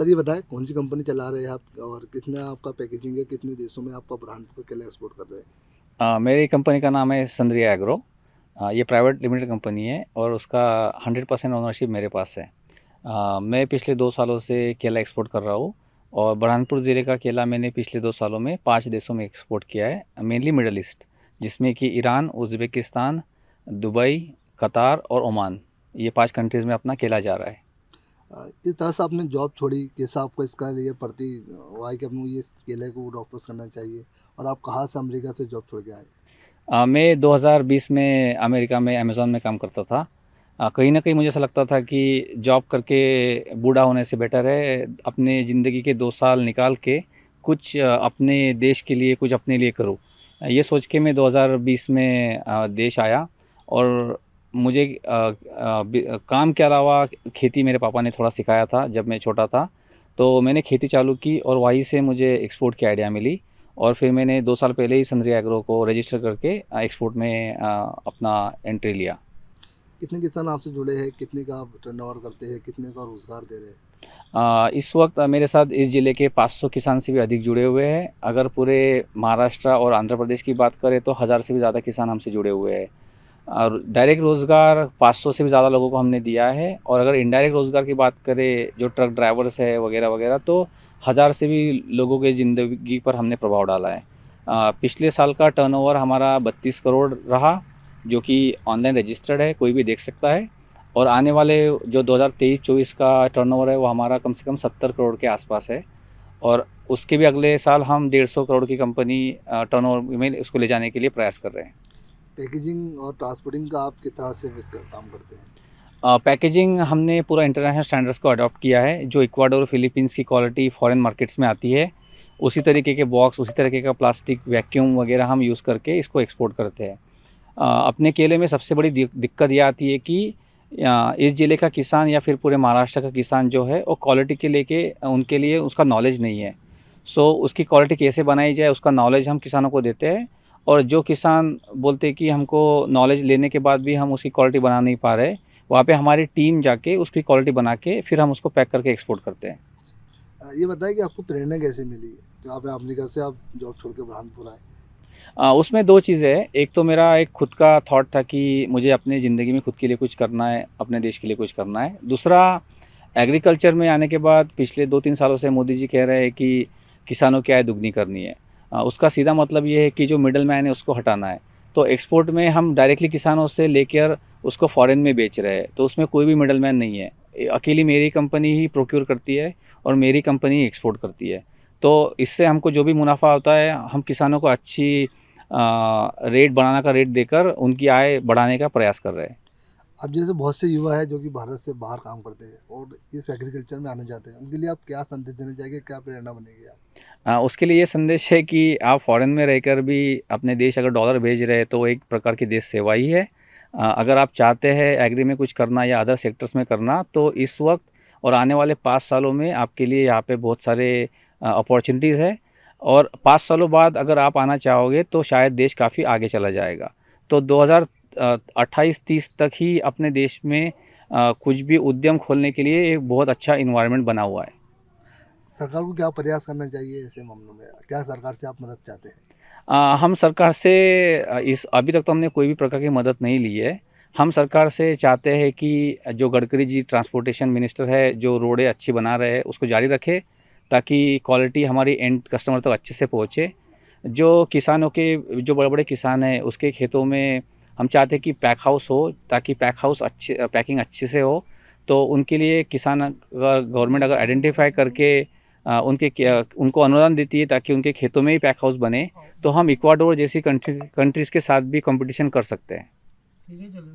Sir ये बताएं कौन सी कंपनी चला रहे हैं आप और कितना आपका पैकेजिंग है, कितने देशों में आपका ब्रांड का केला एक्सपोर्ट कर रहे हैं? मेरी कंपनी का नाम है संद्रिया एग्रो। ये प्राइवेट लिमिटेड कंपनी है और उसका 100% ओनरशिप मेरे पास है। मैं पिछले 2 सालों से केला एक्सपोर्ट कर रहा हूँ और बुरहानपुर ज़िले का केला मैंने पिछले 2 सालों में 5 देशों में एक्सपोर्ट किया है, मेनली मिडल ईस्ट, जिसमें कि ईरान, उज़्बेकिस्तान, दुबई, कतार और ओमान। ये 5 कंट्रीज़ में अपना केला जा रहा है। इस तरह से आपने जॉब छोड़ी, कैसा आपको इसका लिए प्रति हुआ है कि अपने ये केले को वापस करना चाहिए और आप कहाँ से अमेरिका से जॉब छोड़ के आए? मैं 2020 में अमेरिका में अमेज़न में काम करता था। कहीं न कहीं मुझे ऐसा लगता था कि जॉब करके बूढ़ा होने से बेटर है अपने ज़िंदगी के 2 साल निकाल के कुछ अपने देश के लिए, कुछ अपने लिए करूँ। ये सोच के मैं 2020 में देश आया और मुझे काम के अलावा खेती मेरे पापा ने थोड़ा सिखाया था जब मैं छोटा था। तो मैंने खेती चालू की और वहीं से मुझे एक्सपोर्ट की आइडिया मिली और फिर मैंने 2 साल पहले ही संद्रिया एग्रो को रजिस्टर करके एक्सपोर्ट में अपना एंट्री लिया। कितने किसान आपसे जुड़े हैं, कितने का आप टर्नओवर करते हैं, कितने का रोजगार दे रहे हैं? इस वक्त मेरे साथ इस ज़िले के 500 किसान से भी अधिक जुड़े हुए हैं। अगर पूरे महाराष्ट्र और आंध्र प्रदेश की बात करें तो 1000 से भी ज़्यादा किसान हमसे जुड़े हुए हैं। और डायरेक्ट रोज़गार 500 से भी ज़्यादा लोगों को हमने दिया है और अगर इनडायरेक्ट रोज़गार की बात करें जो ट्रक ड्राइवर्स है वगैरह वगैरह, तो 1000 से भी लोगों के ज़िंदगी पर हमने प्रभाव डाला है। पिछले साल का टर्नओवर हमारा 32 करोड़ रहा, जो कि ऑनलाइन रजिस्टर्ड है, कोई भी देख सकता है। और आने वाले जो 2023-24 का टर्नओवर है वो हमारा कम से कम 70 करोड़ के आसपास है और उसके भी अगले साल हम 150 करोड़ की कंपनी टर्नओवर में उसको ले जाने के लिए प्रयास कर रहे हैं। पैकेजिंग और ट्रांसपोर्टिंग का आप किस तरह से काम करते हैं? पैकेजिंग हमने पूरा इंटरनेशनल स्टैंडर्ड्स को अडॉप्ट किया है। जो इक्वाडोर, फिलीपींस की क्वालिटी फॉरेन मार्केट्स में आती है, उसी तरीके के बॉक्स, उसी तरीके का प्लास्टिक, वैक्यूम वगैरह हम यूज़ करके इसको एक्सपोर्ट करते हैं। अपने केले में सबसे बड़ी दिक्कत ये आती है कि इस ज़िले का किसान या फिर पूरे महाराष्ट्र का किसान जो है वो क्वालिटी के लेके उनके लिए उसका नॉलेज नहीं है। सो उसकी क्वालिटी कैसे बनाई जाए उसका नॉलेज हम किसानों को देते हैं और जो किसान बोलते हैं कि हमको नॉलेज लेने के बाद भी हम उसकी क्वालिटी बना नहीं पा रहे, वहाँ पे हमारी टीम जाके उसकी क्वालिटी बना के फिर हम उसको पैक करके एक्सपोर्ट करते हैं। ये बताएं कि आपको प्रेरणा कैसे मिली जो आप अमेरिका से आप जॉब छोड़ के बुरहानपुर आए? उसमें 2 चीज़ें हैं। एक तो मेरा एक खुद का थॉट था कि मुझे अपनी ज़िंदगी में खुद के लिए कुछ करना है, अपने देश के लिए कुछ करना है। दूसरा, एग्रीकल्चर में आने के बाद पिछले 2-3 सालों से मोदी जी कह रहे हैं कि किसानों की आय दुगनी करनी है। उसका सीधा मतलब ये है कि जो मिडल मैन है उसको हटाना है। तो एक्सपोर्ट में हम डायरेक्टली किसानों से लेकर उसको फ़ॉरेन में बेच रहे हैं, तो उसमें कोई भी मिडल मैन नहीं है। अकेली मेरी कंपनी ही प्रोक्योर करती है और मेरी कंपनी ही एक्सपोर्ट करती है। तो इससे हमको जो भी मुनाफ़ा होता है, हम किसानों को अच्छी रेट बनाना का रेट देकर उनकी आय बढ़ाने का प्रयास कर रहे हैं। अब जैसे बहुत से युवा है जो कि भारत से बाहर काम करते हैं और इस एग्रीकल्चर में आना चाहते हैं, उनके लिए आप क्या संदेश देना चाहेंगे, क्या प्रेरणा बनेगी आप? उसके लिए ये संदेश है कि आप फॉरेन में रहकर भी अपने देश अगर डॉलर भेज रहे हैं तो वो एक प्रकार की देश सेवा ही है। अगर आप चाहते हैं एग्री में कुछ करना या अदर सेक्टर्स में करना, तो इस वक्त और आने वाले 5 सालों में आपके लिए यहाँ पे बहुत सारे अपॉर्चुनिटीज़ है और 5 सालों बाद अगर आप आना चाहोगे तो शायद देश काफ़ी आगे चला जाएगा। तो 2028-30 तक ही अपने देश में कुछ भी उद्यम खोलने के लिए एक बहुत अच्छा इन्वायरमेंट बना हुआ है। सरकार को क्या प्रयास करना चाहिए ऐसे मामलों में? क्या सरकार से आप मदद चाहते हैं? हम सरकार से इस अभी तक तो हमने कोई भी प्रकार की मदद नहीं ली है। हम सरकार से चाहते हैं कि जो गडकरी जी ट्रांसपोर्टेशन मिनिस्टर है, जो रोडें अच्छी बना रहे हैं उसको जारी रखे ताकि क्वालिटी हमारी एंड कस्टमर तक अच्छे से पहुँचे। जो किसानों के जो बड़े-बड़े किसान हैं उसके खेतों में हम चाहते हैं कि पैक हाउस हो ताकि पैक हाउस पैकिंग अच्छे से हो। तो उनके लिए किसान अगर गवर्नमेंट अगर आइडेंटिफ़ाई करके उनको अनुदान देती है ताकि उनके खेतों में ही पैक हाउस बने, तो हम इक्वाडोर जैसी कंट्रीज़ के साथ भी कॉम्पिटिशन कर सकते हैं। ठीक है, चलो।